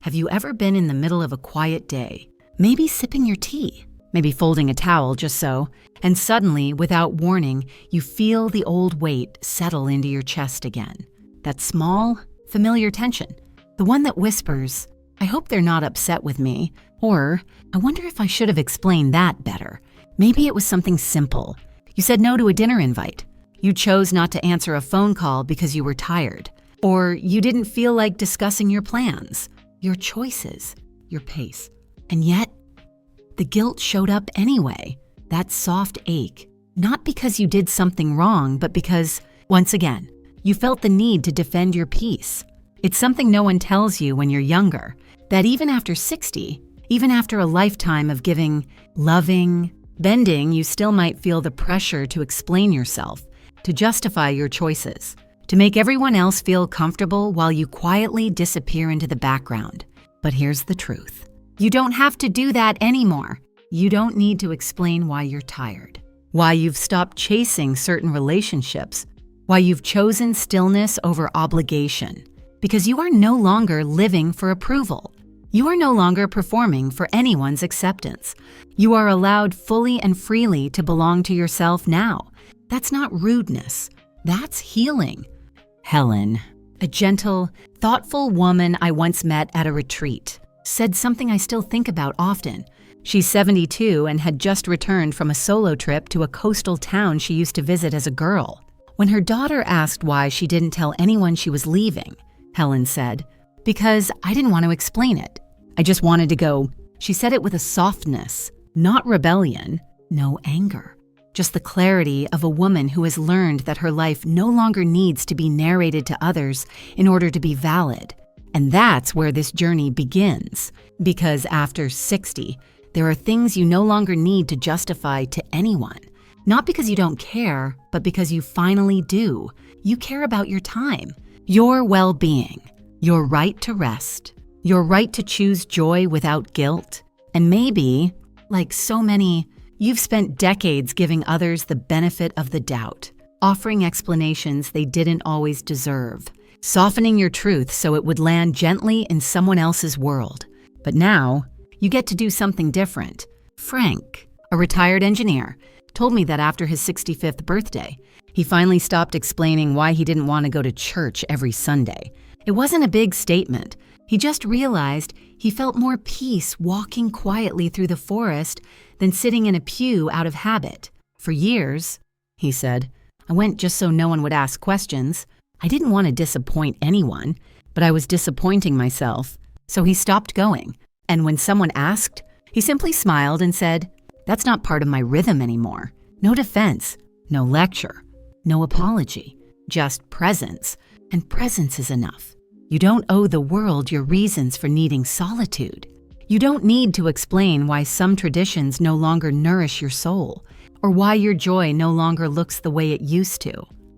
Have you ever been in the middle of a quiet day, maybe sipping your tea, maybe folding a towel just so, and suddenly, without warning, you feel the old weight settle into your chest again? That small, familiar tension, the one that whispers, "I hope they're not upset with me," or "I wonder if I should have explained that better." Maybe it was something simple. You said no to a dinner invite. You chose not to answer a phone call because you were tired. Or you didn't feel like discussing your plans, your choices, your pace. And yet, the guilt showed up anyway, that soft ache, not because you did something wrong, but because, once again, you felt the need to defend your peace. It's something no one tells you when you're younger, that even after 60, even after a lifetime of giving, loving, bending, you still might feel the pressure to explain yourself, to justify your choices, to make everyone else feel comfortable while you quietly disappear into the background. But here's the truth. You don't have to do that anymore. You don't need to explain why you're tired, why you've stopped chasing certain relationships, why you've chosen stillness over obligation, because you are no longer living for approval. You are no longer performing for anyone's acceptance. You are allowed fully and freely to belong to yourself now. That's not rudeness. That's healing. Helen, a gentle, thoughtful woman I once met at a retreat, said something I still think about often. She's 72 and had just returned from a solo trip to a coastal town she used to visit as a girl. When her daughter asked why she didn't tell anyone she was leaving, Helen said, "Because I didn't want to explain it. I just wanted to go." She said it with a softness, not rebellion, no anger. Just the clarity of a woman who has learned that her life no longer needs to be narrated to others in order to be valid. And that's where this journey begins. Because after 60, there are things you no longer need to justify to anyone. Not because you don't care, but because you finally do. You care about your time, your well-being, your right to rest, your right to choose joy without guilt. And maybe, like so many, you've spent decades giving others the benefit of the doubt, offering explanations they didn't always deserve, softening your truth so it would land gently in someone else's world. But now, you get to do something different. Frank, a retired engineer, told me that after his 65th birthday, he finally stopped explaining why he didn't want to go to church every Sunday. It wasn't a big statement. He just realized he felt more peace walking quietly through the forest than sitting in a pew out of habit. "For years," he said, "I went just so no one would ask questions. I didn't want to disappoint anyone, but I was disappointing myself." So he stopped going. And when someone asked, he simply smiled and said, "That's not part of my rhythm anymore." No defense, no lecture, no apology, just presence. And presence is enough. You don't owe the world your reasons for needing solitude. You don't need to explain why some traditions no longer nourish your soul, or why your joy no longer looks the way it used to.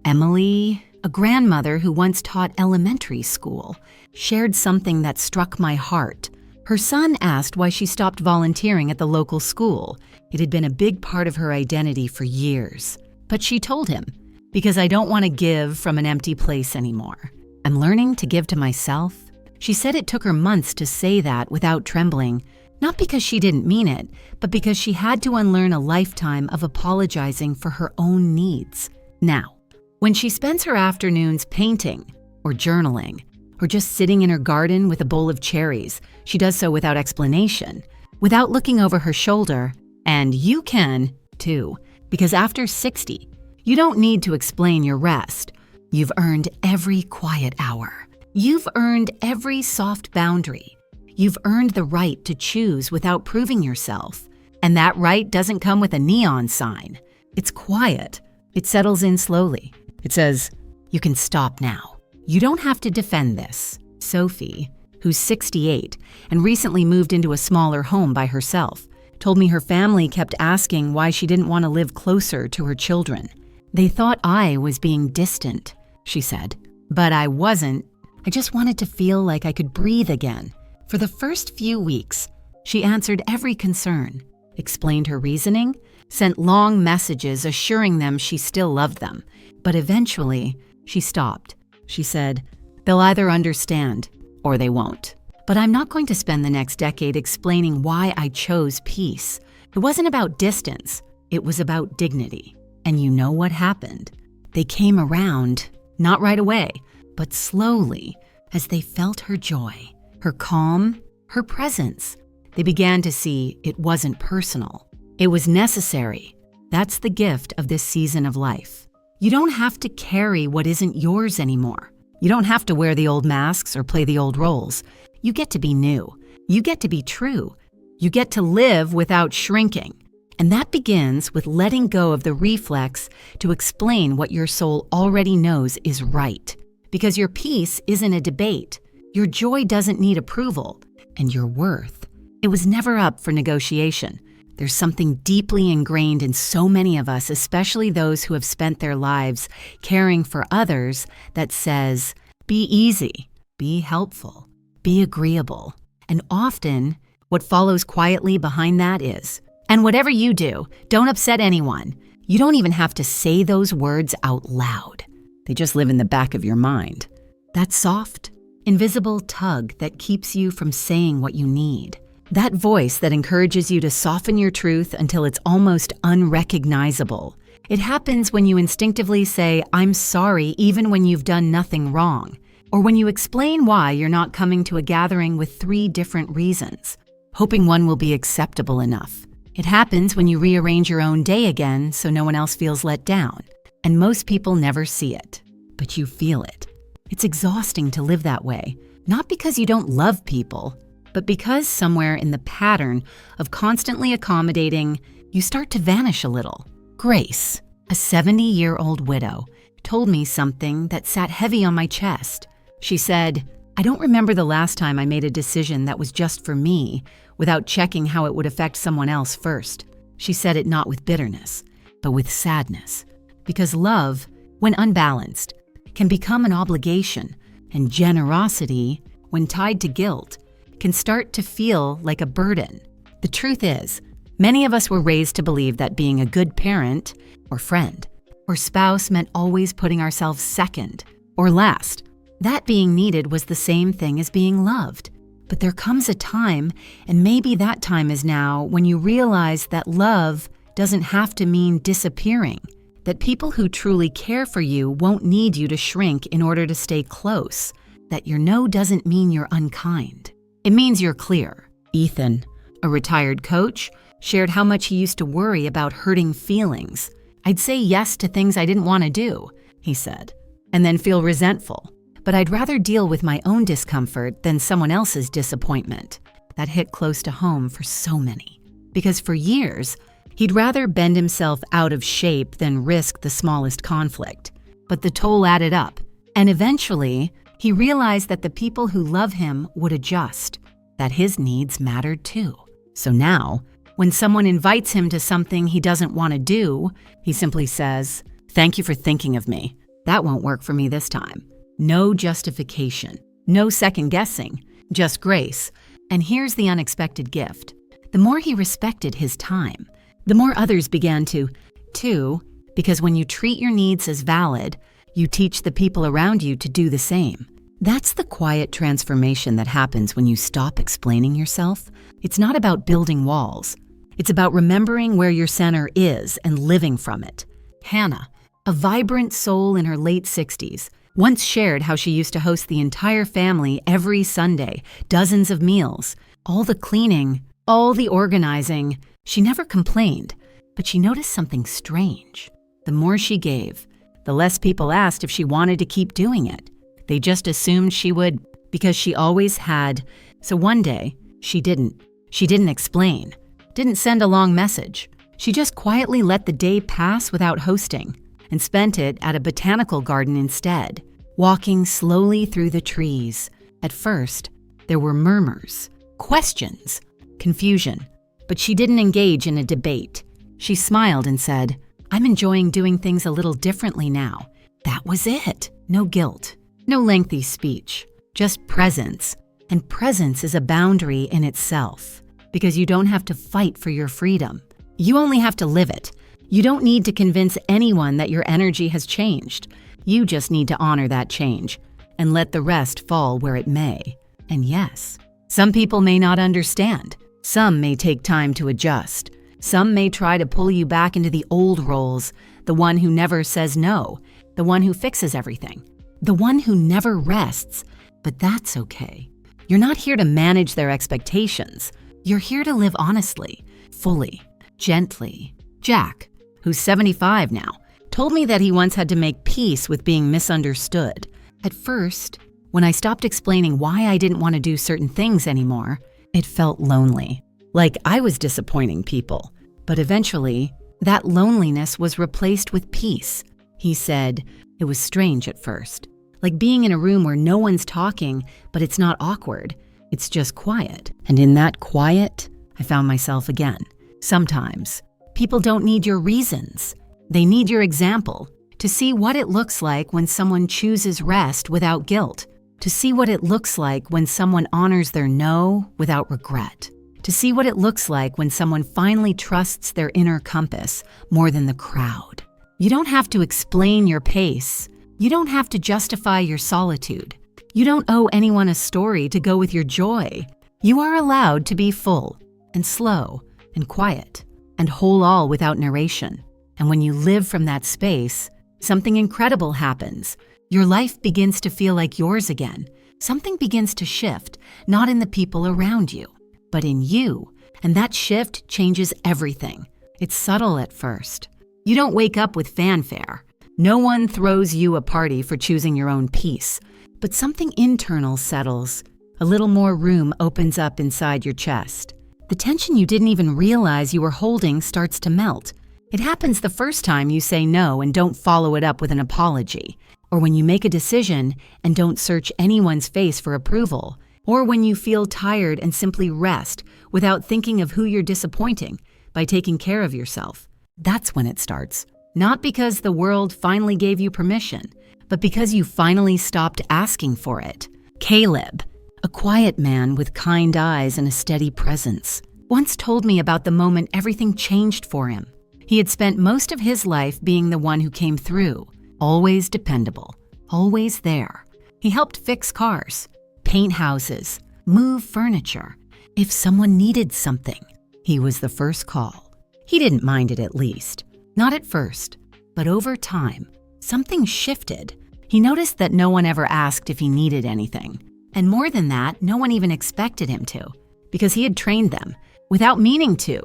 Emily, a grandmother who once taught elementary school, shared something that struck my heart. Her son asked why she stopped volunteering at the local school. It had been a big part of her identity for years. But she told him, "Because I don't want to give from an empty place anymore. I'm learning to give to myself." She said it took her months to say that without trembling, not because she didn't mean it, but because she had to unlearn a lifetime of apologizing for her own needs. Now, when she spends her afternoons painting or journaling, or just sitting in her garden with a bowl of cherries, she does so without explanation, without looking over her shoulder. And you can, too, because after 60, you don't need to explain your rest. You've earned every quiet hour. You've earned every soft boundary. You've earned the right to choose without proving yourself. And that right doesn't come with a neon sign. It's quiet. It settles in slowly. It says, "You can stop now. You don't have to defend this." Sophie, who's 68 and recently moved into a smaller home by herself, told me her family kept asking why she didn't want to live closer to her children. "They thought I was being distant," she said. "But I wasn't. I just wanted to feel like I could breathe again." For the first few weeks, she answered every concern, explained her reasoning, sent long messages assuring them she still loved them. But eventually, she stopped. She said, "They'll either understand or they won't." But I'm not going to spend the next decade explaining why I chose peace. It wasn't about distance, it was about dignity. And you know what happened? They came around, not right away, but slowly, as they felt her joy, her calm, her presence. They began to see it wasn't personal. It was necessary. That's the gift of this season of life. You don't have to carry what isn't yours anymore. You don't have to wear the old masks or play the old roles. You get to be new. You get to be true. You get to live without shrinking. And that begins with letting go of the reflex to explain what your soul already knows is right. Because your peace isn't a debate. Your joy doesn't need approval. And your worth, it was never up for negotiation. There's something deeply ingrained in so many of us, especially those who have spent their lives caring for others, that says, be easy, be helpful, be agreeable. And often, what follows quietly behind that is, and whatever you do, don't upset anyone. You don't even have to say those words out loud. They just live in the back of your mind. That soft, invisible tug that keeps you from saying what you need. That voice that encourages you to soften your truth until it's almost unrecognizable. It happens when you instinctively say, I'm sorry, even when you've done nothing wrong. Or when you explain why you're not coming to a gathering with 3 different reasons, hoping one will be acceptable enough. It happens when you rearrange your own day again so no one else feels let down. And most people never see it, but you feel it. It's exhausting to live that way, not because you don't love people, but because somewhere in the pattern of constantly accommodating, you start to vanish a little. Grace, a 70-year-old widow, told me something that sat heavy on my chest. She said, I don't remember the last time I made a decision that was just for me without checking how it would affect someone else first. She said it not with bitterness, but with sadness. Because love, when unbalanced, can become an obligation, and generosity, when tied to guilt, can start to feel like a burden. The truth is, many of us were raised to believe that being a good parent, or friend, or spouse meant always putting ourselves second, or last. That being needed was the same thing as being loved. But there comes a time, and maybe that time is now, when you realize that love doesn't have to mean disappearing, that people who truly care for you won't need you to shrink in order to stay close, that your no doesn't mean you're unkind. It means you're clear. Ethan, a retired coach, shared how much he used to worry about hurting feelings. I'd say yes to things I didn't want to do, he said, and then feel resentful. But I'd rather deal with my own discomfort than someone else's disappointment. That hit close to home for so many. Because for years, he'd rather bend himself out of shape than risk the smallest conflict. But the toll added up, and eventually, he realized that the people who love him would adjust, that his needs mattered too. So now, when someone invites him to something he doesn't want to do, he simply says, "Thank you for thinking of me. That won't work for me this time." No justification, no second guessing, just grace. And here's the unexpected gift. The more he respected his time, the more others began to, too, because when you treat your needs as valid, you teach the people around you to do the same. That's the quiet transformation that happens when you stop explaining yourself. It's not about building walls. It's about remembering where your center is and living from it. Hannah, a vibrant soul in her late 60s, once shared how she used to host the entire family every Sunday, dozens of meals, all the cleaning, all the organizing. She never complained, but she noticed something strange. The more she gave, the less people asked if she wanted to keep doing it. They just assumed she would because she always had. So one day, she didn't. She didn't explain, didn't send a long message. She just quietly let the day pass without hosting and spent it at a botanical garden instead, walking slowly through the trees. At first, there were murmurs, questions, confusion, but she didn't engage in a debate. She smiled and said, "I'm enjoying doing things a little differently now." That was it. No guilt, no lengthy speech, just presence. And presence is a boundary in itself, because you don't have to fight for your freedom. You only have to live it. You don't need to convince anyone that your energy has changed. You just need to honor that change and let the rest fall where it may. And yes, Some people may not understand. Some may take time to adjust. Some may try to pull you back into the old roles, the one who never says no, the one who fixes everything, the one who never rests. But that's okay. You're not here to manage their expectations. You're here to live honestly, fully, gently. Jack, who's 75 now, told me that he once had to make peace with being misunderstood. At first, when I stopped explaining why I didn't want to do certain things anymore, it felt lonely, like I was disappointing people. But eventually, that loneliness was replaced with peace. He said, it was strange at first, like being in a room where no one's talking, but it's not awkward. It's just quiet. And in that quiet, I found myself again. Sometimes, people don't need your reasons. They need your example, to see what it looks like when someone chooses rest without guilt, to see what it looks like when someone honors their no without regret, to see what it looks like when someone finally trusts their inner compass more than the crowd. You don't have to explain your pace. You don't have to justify your solitude. You don't owe anyone a story to go with your joy. You are allowed to be full and slow and quiet and whole all without narration. And when you live from that space, something incredible happens. Your life begins to feel like yours again. Something begins to shift, not in the people around you, but in you. And that shift changes everything. It's subtle at first. You don't wake up with fanfare. No one throws you a party for choosing your own peace. But something internal settles. A little more room opens up inside your chest. The tension you didn't even realize you were holding starts to melt. It happens the first time you say no and don't follow it up with an apology, or when you make a decision and don't search anyone's face for approval, or when you feel tired and simply rest without thinking of who you're disappointing by taking care of yourself. That's when it starts. Not because the world finally gave you permission, but because you finally stopped asking for it. Caleb, a quiet man with kind eyes and a steady presence, once told me about the moment everything changed for him. He had spent most of his life being the one who came through, always dependable, always there. He helped fix cars, paint houses, move furniture. If someone needed something, he was the first call. He didn't mind it at least. Not at first, but over time, something shifted. He noticed that no one ever asked if he needed anything. And more than that, no one even expected him to, because he had trained them, without meaning to,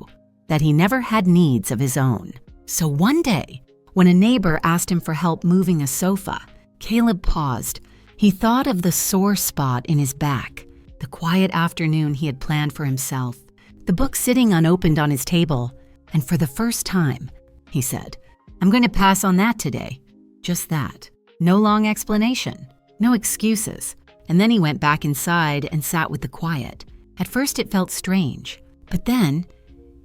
that he never had needs of his own. So one day, when a neighbor asked him for help moving a sofa, Caleb paused. He thought of the sore spot in his back, the quiet afternoon he had planned for himself, the book sitting unopened on his table, and for the first time, he said, I'm going to pass on that today. Just that. No long explanation, no excuses. And then he went back inside and sat with the quiet. At first it felt strange, but then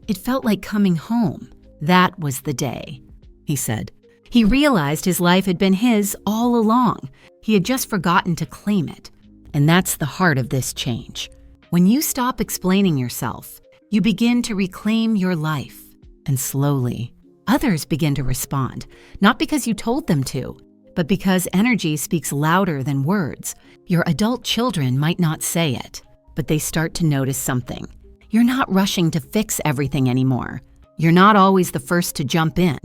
it felt like coming home. That was the day, he said. He realized his life had been his all along. He had just forgotten to claim it. And that's the heart of this change. When you stop explaining yourself, you begin to reclaim your life. And slowly, others begin to respond, not because you told them to, but because energy speaks louder than words. Your adult children might not say it, but they start to notice something. You're not rushing to fix everything anymore. You're not always the first to jump in.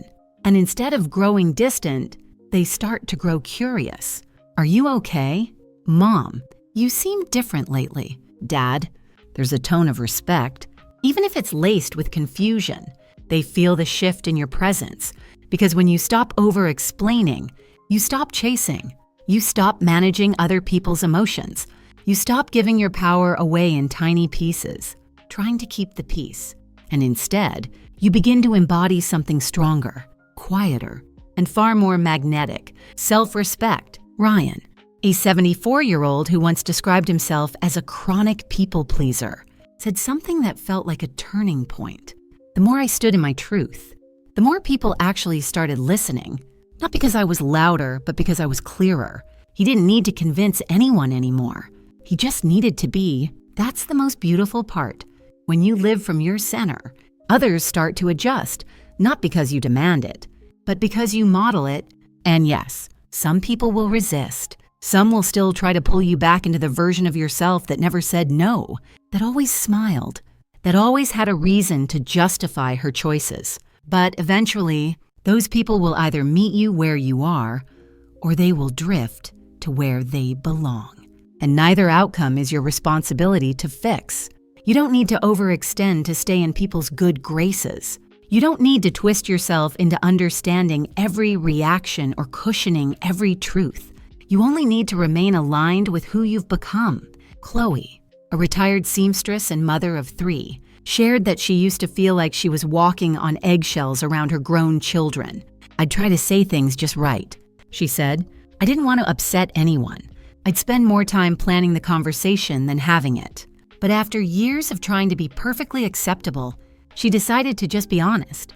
And instead of growing distant, they start to grow curious. Are you okay? Mom, you seem different lately. Dad, there's a tone of respect. Even if it's laced with confusion, they feel the shift in your presence. Because when you stop over-explaining, you stop chasing. You stop managing other people's emotions. You stop giving your power away in tiny pieces, trying to keep the peace. And instead, you begin to embody something stronger, quieter, and far more magnetic, self-respect. Ryan, a 74-year-old who once described himself as a chronic people pleaser, said something that felt like a turning point. The more I stood in my truth, the more people actually started listening, not because I was louder, but because I was clearer. He didn't need to convince anyone anymore. He just needed to be. That's the most beautiful part. When you live from your center, others start to adjust, not because you demand it, but because you model it. And yes, some people will resist. Some will still try to pull you back into the version of yourself that never said no, that always smiled, that always had a reason to justify her choices. But eventually, those people will either meet you where you are, or they will drift to where they belong. And neither outcome is your responsibility to fix. You don't need to overextend to stay in people's good graces. You don't need to twist yourself into understanding every reaction or cushioning every truth. You only need to remain aligned with who you've become. Chloe, a retired seamstress and mother of 3, shared that she used to feel like she was walking on eggshells around her grown children. "I'd try to say things just right," she said. "I didn't want to upset anyone. I'd spend more time planning the conversation than having it." But after years of trying to be perfectly acceptable, she decided to just be honest.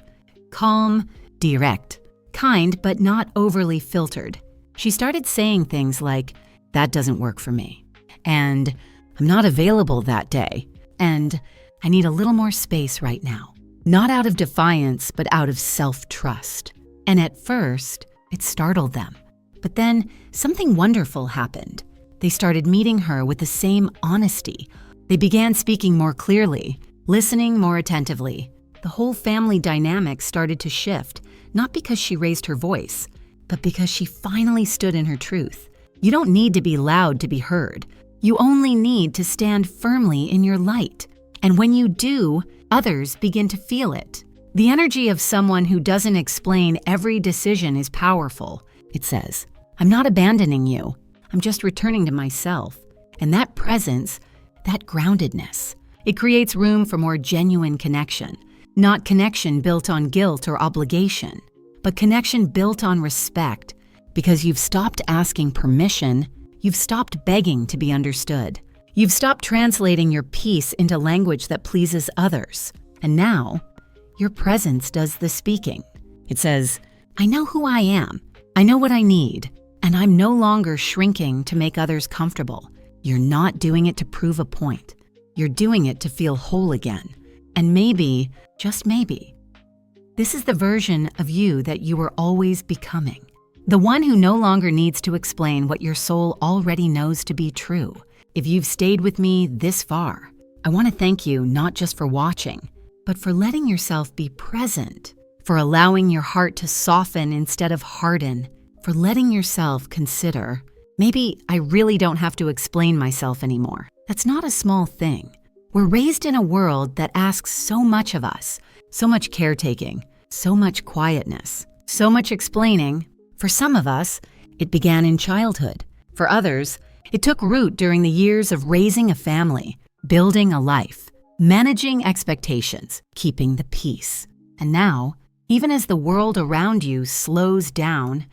Calm, direct, kind but not overly filtered. She started saying things like, "That doesn't work for me," and "I'm not available that day," and "I need a little more space right now." Not out of defiance, but out of self-trust. And at first, it startled them. But then something wonderful happened. They started meeting her with the same honesty. They began speaking more clearly, listening more attentively. The whole family dynamic started to shift, not because she raised her voice, but because she finally stood in her truth. You don't need to be loud to be heard. You only need to stand firmly in your light. And when you do, others begin to feel it. The energy of someone who doesn't explain every decision is powerful. It says, "I'm not abandoning you. I'm just returning to myself." And that presence, that groundedness, it creates room for more genuine connection. Not connection built on guilt or obligation, but connection built on respect. Because you've stopped asking permission, you've stopped begging to be understood. You've stopped translating your peace into language that pleases others. And now, your presence does the speaking. It says, "I know who I am. I know what I need. And I'm no longer shrinking to make others comfortable." You're not doing it to prove a point. You're doing it to feel whole again. And maybe, just maybe, this is the version of you that you were always becoming. The one who no longer needs to explain what your soul already knows to be true. If you've stayed with me this far, I want to thank you not just for watching, but for letting yourself be present, for allowing your heart to soften instead of harden, for letting yourself consider, maybe I really don't have to explain myself anymore. That's not a small thing. We're raised in a world that asks so much of us, so much caretaking, so much quietness, so much explaining. For some of us, it began in childhood. For others, it took root during the years of raising a family, building a life, managing expectations, keeping the peace. And now, even as the world around you slows down,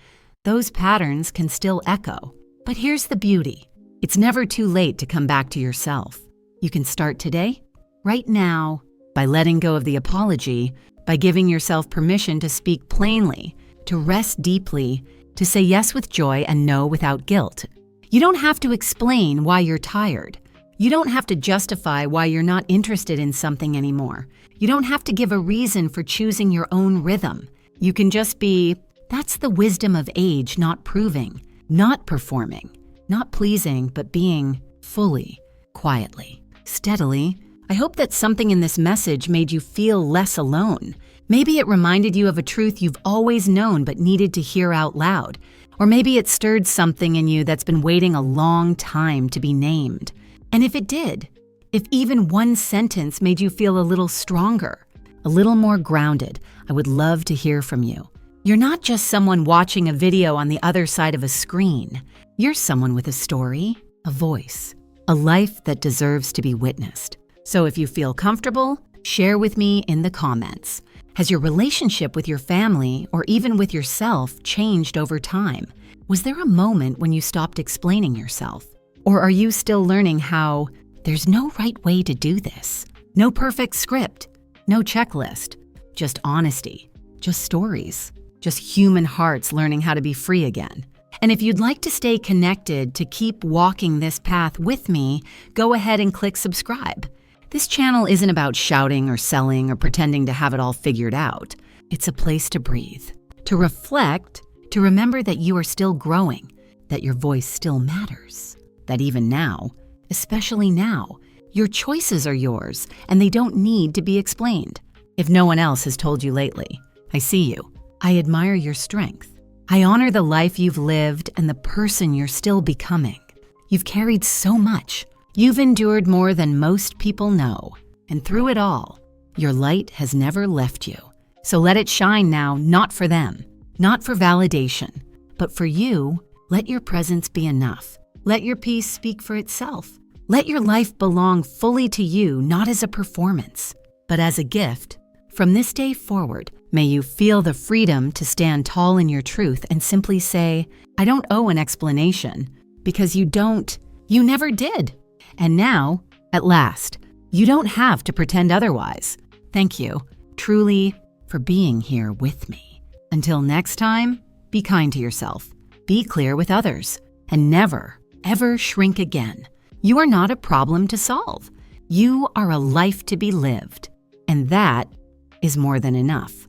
those patterns can still echo. But here's the beauty. It's never too late to come back to yourself. You can start today, right now, by letting go of the apology, by giving yourself permission to speak plainly, to rest deeply, to say yes with joy and no without guilt. You don't have to explain why you're tired. You don't have to justify why you're not interested in something anymore. You don't have to give a reason for choosing your own rhythm. You can just be, that's the wisdom of age, not proving, not performing, not pleasing, but being fully, quietly, steadily. I hope that something in this message made you feel less alone. Maybe it reminded you of a truth you've always known but needed to hear out loud. Or maybe it stirred something in you that's been waiting a long time to be named. And if it did, if even one sentence made you feel a little stronger, a little more grounded, I would love to hear from you. You're not just someone watching a video on the other side of a screen. You're someone with a story, a voice, a life that deserves to be witnessed. So if you feel comfortable, share with me in the comments. Has your relationship with your family or even with yourself changed over time? Was there a moment when you stopped explaining yourself? Or are you still learning how there's no right way to do this? No perfect script, no checklist, just honesty, just stories, just human hearts learning how to be free again. And if you'd like to stay connected to keep walking this path with me, go ahead and click subscribe. This channel isn't about shouting or selling or pretending to have it all figured out. It's a place to breathe, to reflect, to remember that you are still growing, that your voice still matters, that even now, especially now, your choices are yours and they don't need to be explained. If no one else has told you lately, I see you. I admire your strength. I honor the life you've lived and the person you're still becoming. You've carried so much. You've endured more than most people know. And through it all, your light has never left you. So let it shine now, not for them, not for validation, but for you. Let your presence be enough. Let your peace speak for itself. Let your life belong fully to you, not as a performance, but as a gift. From this day forward, may you feel the freedom to stand tall in your truth and simply say, I don't owe an explanation, because you never did. And now, at last, you don't have to pretend otherwise. Thank you, truly, for being here with me. Until next time, be kind to yourself, be clear with others, and never, ever shrink again. You are not a problem to solve. You are a life to be lived, and that is more than enough.